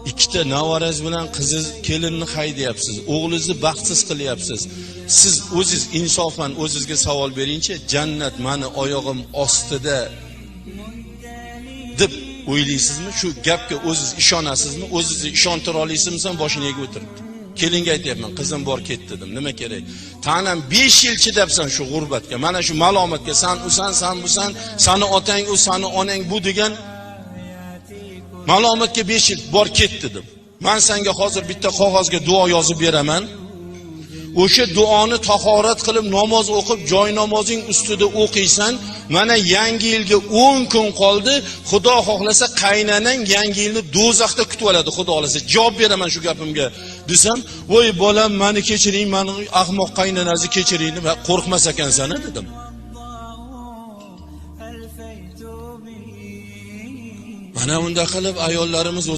ikkita navorangiz bilan qiziz kelinni haydayapsiz, o'g'lingizni baxtsiz qilyapsiz. Siz o'zingiz insofan o'zingizga savol beringchi, jannat meni oyog'im ostida deb o'ylaysizmi? Shu gapga o'zingiz ishonasizmi? O'zingizni ishontira olaysizmi? Boshini egib o'tiribdi. Kelinga aytayapman, qizim bor ketdi dedim. Nima kerak? Tanam 5 yil chidabsan shu g'urbatga, mana shu malomatga, san usan, san busan, sani otang u, sani onang bu degan malomatga 5 yil bor ketdi dedim. Men senga hozir bitta qog'ozga duo yozib beraman. O'sha duoni tahorat qilib namoz o'qib, joy namozing ustida o'qiysan. Mana yangi yilga 10 kun qoldi. Xudo xohlasa qaynanang yangi yilni do'zaxda kutib oladi, xudo xohlasa. Javob beraman shu gapimga desam, "Voy bolam, meni kechiring, meni ahmoq qaynanangizni kechiring" deb qo'rqmas ekansan dedim. Mana unda qilib ayollarimiz